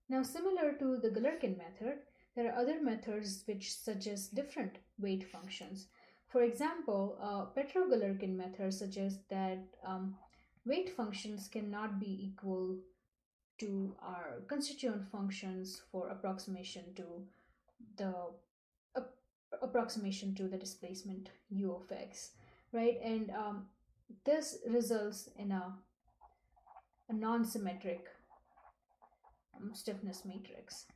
Now, similar to the Galerkin method, there are other methods which suggest different weight functions. For example, Petro-Galerkin method suggests that weight functions cannot be equal to our constituent functions for the ap- approximation to the displacement u of x, right? And this results in a non-symmetric stiffness matrix.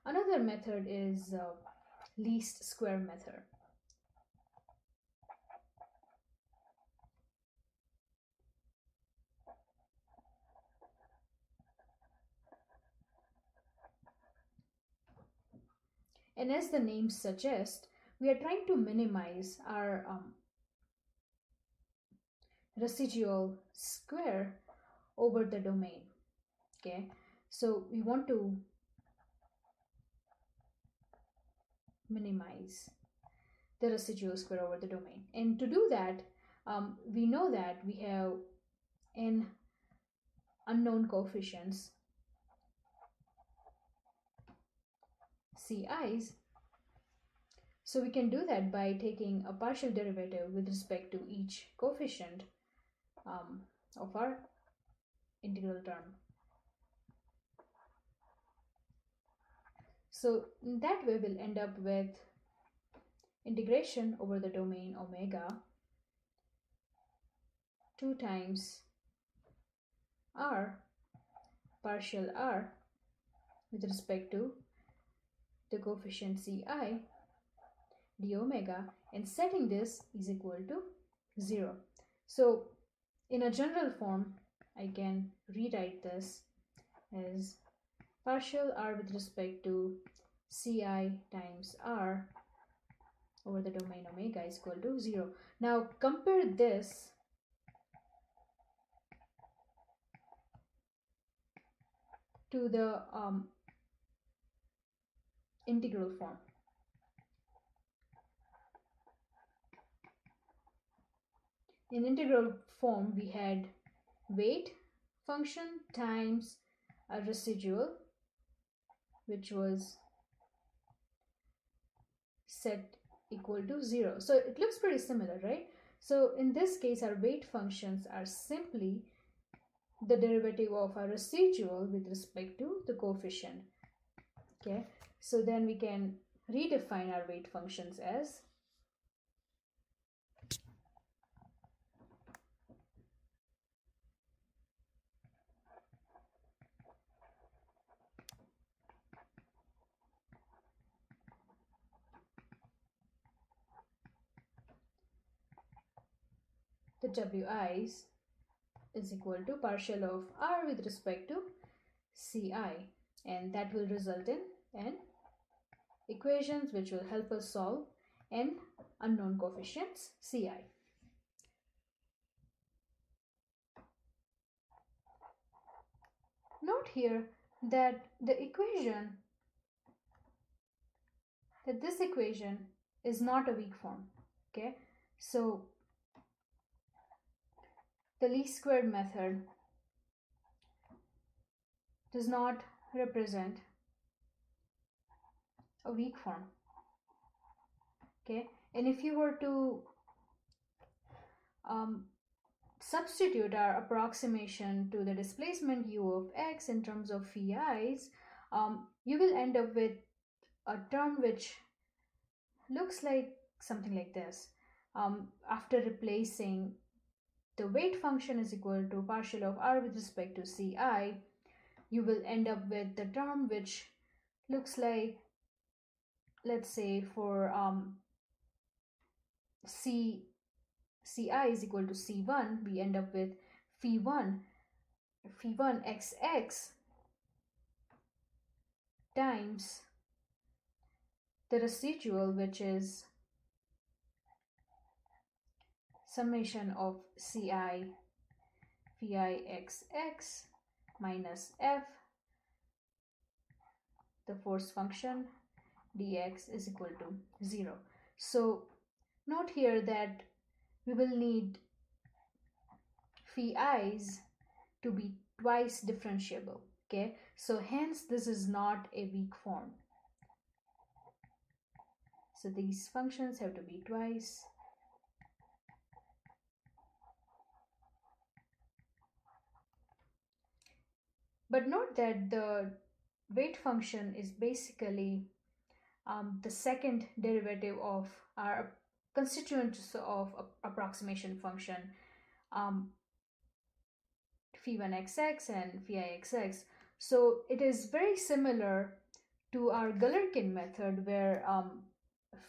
Another method is least square method. And as the name suggests, we are trying to minimize our residual square over the domain. Okay, so we want to minimize the residual square over the domain. And to do that, we know that we have n unknown coefficients, ci's. So we can do that by taking a partial derivative with respect to each coefficient of our integral term. So in that way, we'll end up with integration over the domain omega 2 times r partial r with respect to the coefficient ci d omega, and setting this is equal to 0. So in a general form, I can rewrite this as partial r with respect to ci times r over the domain omega is equal to 0. Now compare this to the integral form. In integral form, we had weight function times a residual, which was set equal to 0. So it looks pretty similar, right? So in this case, our weight functions are simply the derivative of our residual with respect to the coefficient. Okay, so then we can redefine our weight functions as the wi's is equal to partial of r with respect to ci, and that will result in n equations which will help us solve n unknown coefficients ci. Note here that this equation is not a weak form. Okay, so the least squared method does not represent a weak form. Okay, and if you were to substitute our approximation to the displacement u of x in terms of phi's, you will end up with a term which looks like something like this. After replacing the weight function is equal to partial of r with respect to ci, you will end up with the term which looks like, let's say for ci is equal to c1, we end up with phi1 xx times the residual, which is summation of ci phi xx minus f, the force function dx is equal to 0. So note here that we will need phi's to be twice differentiable. Okay, so hence this is not a weak form. So these functions have to be twice but note that the weight function is basically the second derivative of our constituents of approximation function, um, phi1xx and phi-ixx. So it is very similar to our Galerkin method where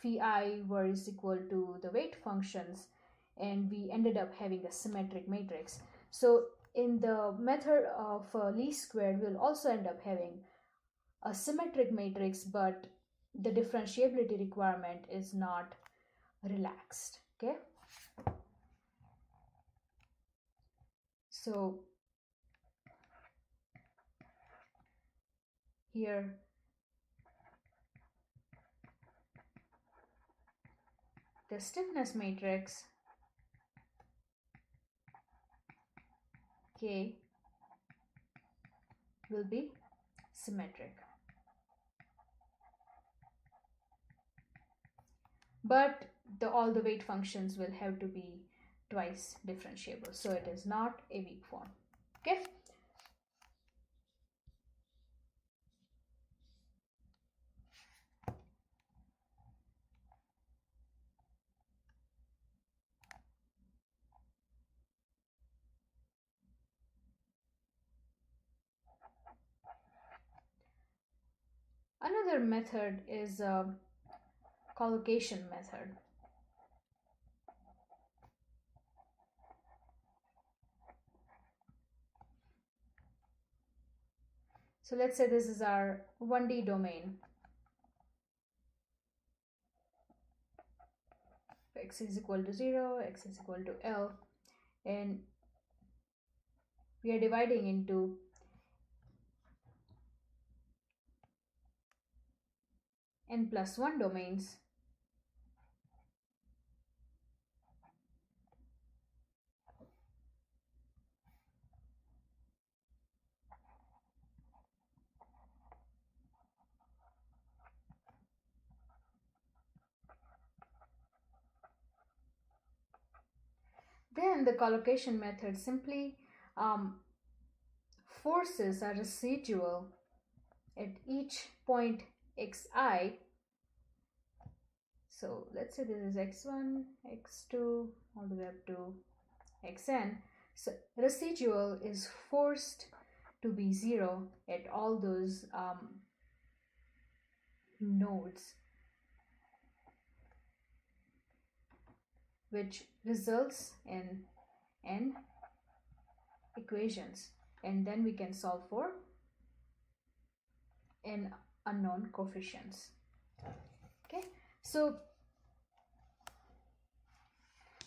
phi I was equal to the weight functions and we ended up having a symmetric matrix. So in the method of least squared, we'll also end up having a symmetric matrix, but the differentiability requirement is not relaxed. Okay, so here the stiffness matrix K will be symmetric, but all the weight functions will have to be twice differentiable, so it is not a weak form. Okay, another method is a collocation method. So let's say this is our 1D domain. X is equal to 0, x is equal to L, and we are dividing into n+1 domains. Then the collocation method simply forces a residual at each point xi. So let's say this is x1, x2, all the way up to xn. So residual is forced to be 0 at all those nodes, which results in n equations, and then we can solve for n unknown coefficients. Okay, so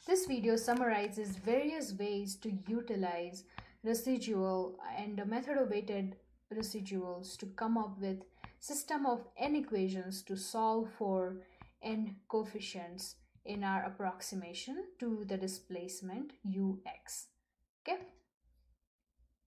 this video summarizes various ways to utilize residual and a method of weighted residuals to come up with system of n equations to solve for n coefficients in our approximation to the displacement ux. Okay.